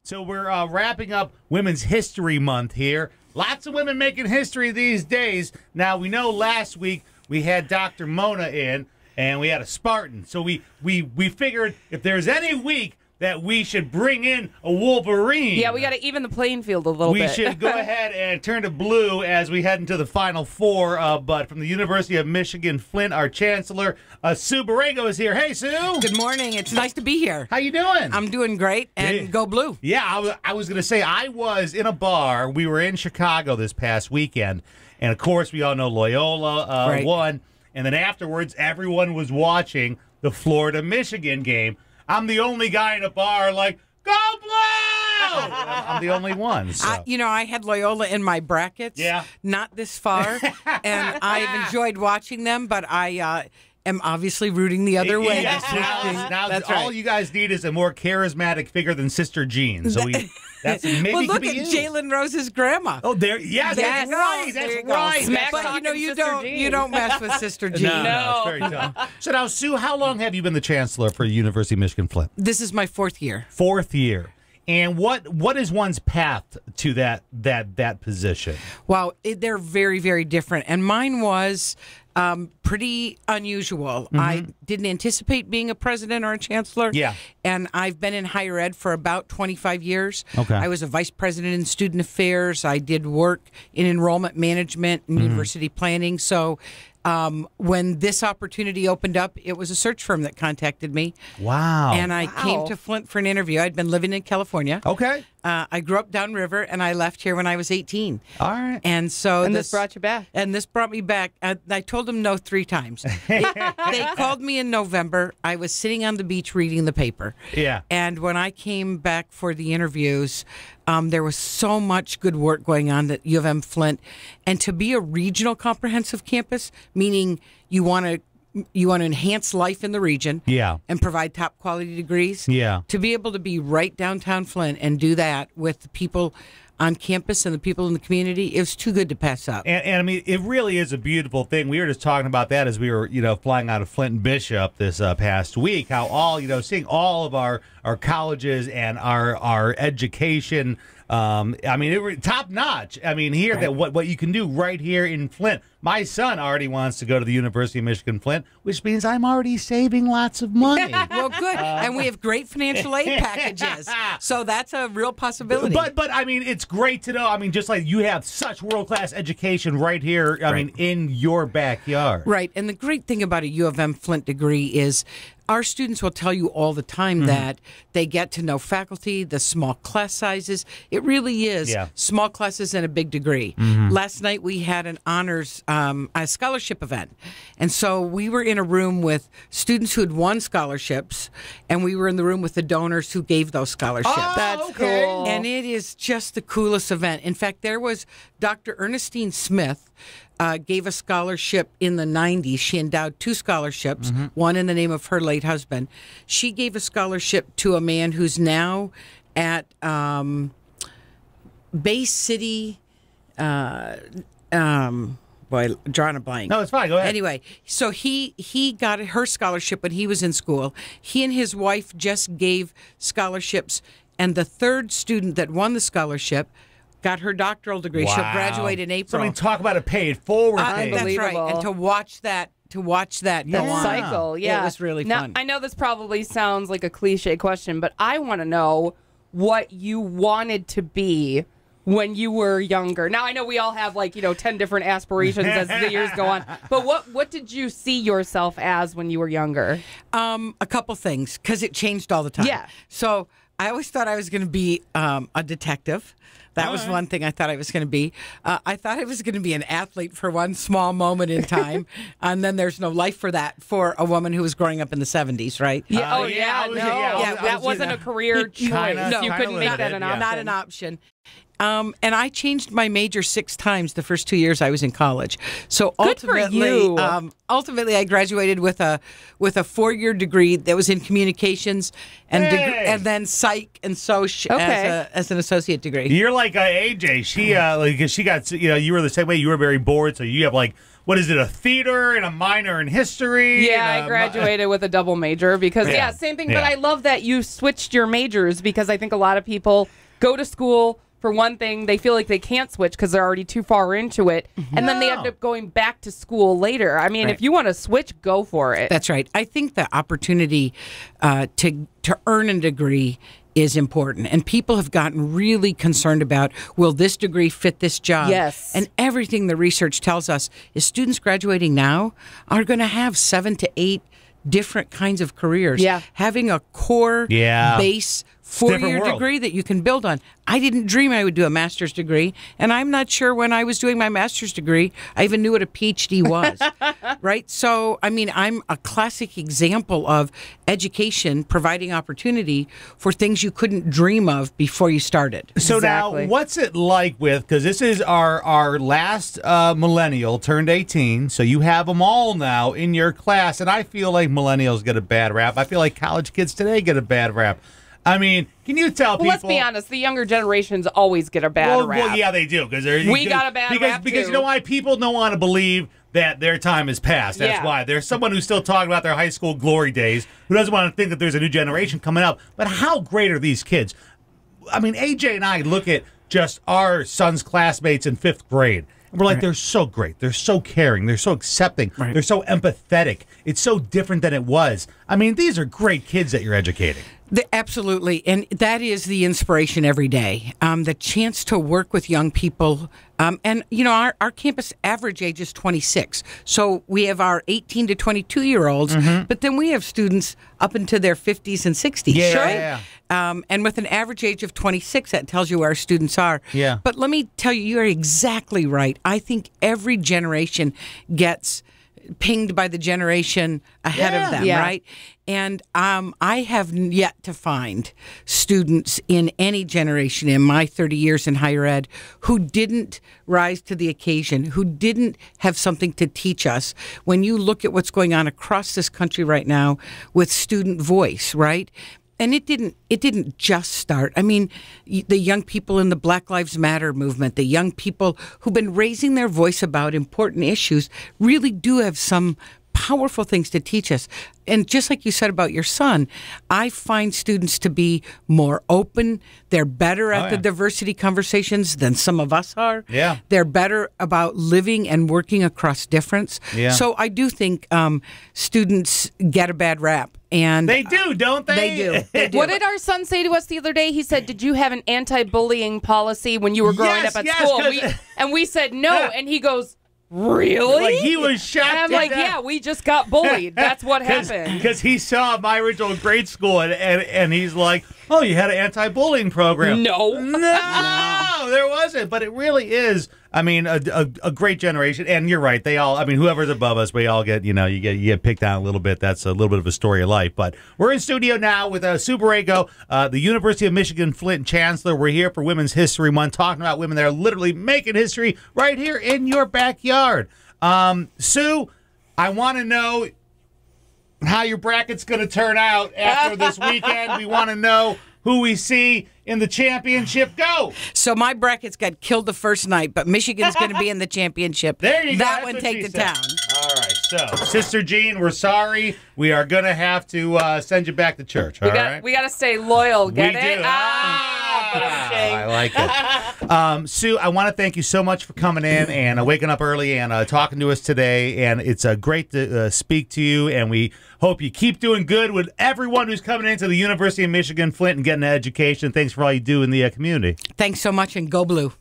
So we're wrapping up Women's History Month here. Lots of women making history these days. Now, we know last week we had Dr. Mona in, and we had a Spartan. So we figured if there's any week that we should bring in a Wolverine. Yeah, we got to even the playing field a little bit. We should go ahead and turn to blue as we head into the Final Four. But from the University of Michigan-Flint, our Chancellor, Sue Borrego, is here. Hey, Sue. Good morning. It's nice to be here. How you doing? I'm doing great, and go blue. Yeah, I was going to say, I was in a bar. We were in Chicago this past weekend, and, of course, we all know Loyola won. And then afterwards, everyone was watching the Florida-Michigan game. I'm the only guy in a bar like, go blue! I'm the only one. So. I had Loyola in my brackets. Yeah. Not this far. And I've enjoyed watching them, but I am obviously rooting the other way. Yeah, now that's all right. you guys need is a more charismatic figure than Sister Jean. So that's maybe well, look could be at you. Jalen Rose's grandma. Oh, there. Yes, that's right. That's right. Smack But talking you Sister Jean. you don't mess with Sister Jean. No, it's very tough. So now, Sue, how long have you been the chancellor for University of Michigan-Flint? This is my 4th year. 4th year. And what is one's path to that position? Wow, they're very, very different. And mine was pretty unusual. Mm-hmm. I didn't anticipate being a president or a chancellor. Yeah. And I've been in higher ed for about 25 years. Okay. I was a vice president in student affairs. I did work in enrollment management and university planning. So when this opportunity opened up, it was a search firm that contacted me. Wow. And I came to Flint for an interview. I'd been living in California. Okay. I grew up downriver, and I left here when I was 18. All right. And so And this brought you back. And this brought me back. I told them no 3 times. They called me in November. I was sitting on the beach reading the paper. Yeah. And when I came back for the interviews, there was so much good work going on at U of M-Flint. And to be a regional comprehensive campus, meaning you want to enhance life in the region and provide top quality degrees. Yeah. To be able to be right downtown Flint and do that with the people on campus and the people in the community, it was too good to pass up. And I mean, it really is a beautiful thing. We were just talking about that as we were, flying out of Flint and Bishop this past week, how all, seeing all of our colleges and our education, I mean, it was top notch. I mean, here that what you can do right here in Flint. My son already wants to go to the University of Michigan-Flint, which means I'm already saving lots of money. Well, good. And we have great financial aid packages. So that's a real possibility. But I mean, it's great to know. I mean, just like you have such world-class education right here, I mean, in your backyard. Right. And the great thing about a U of M-Flint degree is our students will tell you all the time that they get to know faculty, the small class sizes. It really is small classes and a big degree. Last night we had an honors a scholarship event. And so we were in a room with students who had won scholarships, and we were in the room with the donors who gave those scholarships. Oh, That's cool. And it is just the coolest event. In fact, there was Dr. Ernestine Smith gave a scholarship in the 90s. She endowed 2 scholarships, one in the name of her late husband. She gave a scholarship to a man who's now at Bay City, boy, drawing a blank. No, it's fine. Go ahead. Anyway, so he got her scholarship when he was in school. He and his wife just gave scholarships, and the 3rd student that won the scholarship got her doctoral degree. Wow. She'll graduate in April. So I mean, talk about a paid forward pay. That's right. Unbelievable. And to watch that go on. Cycle, yeah. It was really now, fun. I know this probably sounds like a cliche question, but I want to know what you wanted to be when you were younger. Now, I know we all have 10 different aspirations as the years go on, but what did you see yourself as when you were younger? A couple things, because it changed all the time. Yeah. So I always thought I was going to be a detective. That was one thing I thought I was going to be. I thought I was going to be an athlete for one small moment in time, and then there's no life for that for a woman who was growing up in the 70s, right? Yeah. that That wasn't a career choice. Kinda You couldn't make lived that it, an yeah. option. Not an option. And I changed my major 6 times the first 2 years I was in college. So Good for you. Ultimately, I graduated with a 4-year degree that was in communications and and then psych and soc as an associate degree. You're like AJ. She got, you were the same way. You were very bored, so you have like, what is it, a theater and a minor in history? Yeah, I graduated with a double major because, same thing. Yeah. But I love that you switched your majors because I think a lot of people go to school for one thing. They feel like they can't switch because they're already too far into it. And then they end up going back to school later. I mean, if you want to switch, go for it. That's right. I think the opportunity to earn a degree is important. And people have gotten really concerned about, will this degree fit this job? Yes. And everything the research tells us is students graduating now are going to have 7 to 8 different kinds of careers. Yeah. Having a core base 4-year degree that you can build on. I didn't dream I would do a master's degree, and I'm not sure when I was doing my master's degree I even knew what a PhD was. Right? So, I mean, I'm a classic example of education providing opportunity for things you couldn't dream of before you started. So now, what's it like because this is our last millennial turned 18, so you have them all now in your class, and I feel like millennials get a bad rap. I feel like college kids today get a bad rap. I mean, can you tell people? Let's be honest. The younger generations always get a bad rap. Well, yeah, they do because we got a bad rap because you know why? People don't want to believe that their time is past. That's why there's someone who's still talking about their high school glory days who doesn't want to think that there's a new generation coming up. But how great are these kids? I mean, AJ and I look at just our son's classmates in 5th grade. We're like, they're so great. They're so caring. They're so accepting. They're so empathetic. It's so different than it was. I mean, these are great kids that you're educating. Absolutely. And that is the inspiration every day. The chance to work with young people. And, our campus average age is 26. So we have our 18 to 22-year-olds, but then we have students up into their 50s and 60s. Yeah. And with an average age of 26, that tells you where our students are. Yeah. But let me tell you, you're exactly right. I think every generation gets pinged by the generation ahead of them, right? And I have yet to find students in any generation in my 30 years in higher ed who didn't rise to the occasion, who didn't have something to teach us. When you look at what's going on across this country right now with student voice, right? And it didn't just start. I mean, the young people in the Black Lives Matter movement, the young people who've been raising their voice about important issues really do have some powerful things to teach us. And just like you said about your son, I find students to be more open. They're better at the diversity conversations than some of us are. Yeah. They're better about living and working across difference. Yeah. So I do think students get a bad rap. And they do, don't they? They do. They do. What did our son say to us the other day? He said, "Did you have an anti-bullying policy when you were growing up at school?" And we said no. And he goes, "Really?" Like he was shocked. And I'm like, "Yeah, we just got bullied. That's what happened." Because he saw my original grade school, and he's like, "Oh, you had an anti-bullying program?" No, there wasn't. But it really is. I mean, a great generation. And you're right. They all. I mean, whoever's above us, we all get. You get picked on a little bit. That's a little bit of a story of life. But we're in studio now with Sue Borrego, the University of Michigan-Flint Chancellor. We're here for Women's History Month, talking about women that are literally making history right here in your backyard. Sue, I want to know how your bracket's going to turn out after this weekend. We want to know who we see in the championship. Go. So my brackets got killed the first night, but Michigan's going to be in the championship. There you go. That one take to town. All right. So, Sister Jean, we're sorry. We are going to have to send you back to church. All right. We got to stay loyal. Get we it? Do. I like it. Sue, I want to thank you so much for coming in and waking up early and talking to us today. And it's great to speak to you. And we hope you keep doing good with everyone who's coming into the University of Michigan-Flint and getting an education. Thanks for all you do in the community. Thanks so much, and go blue.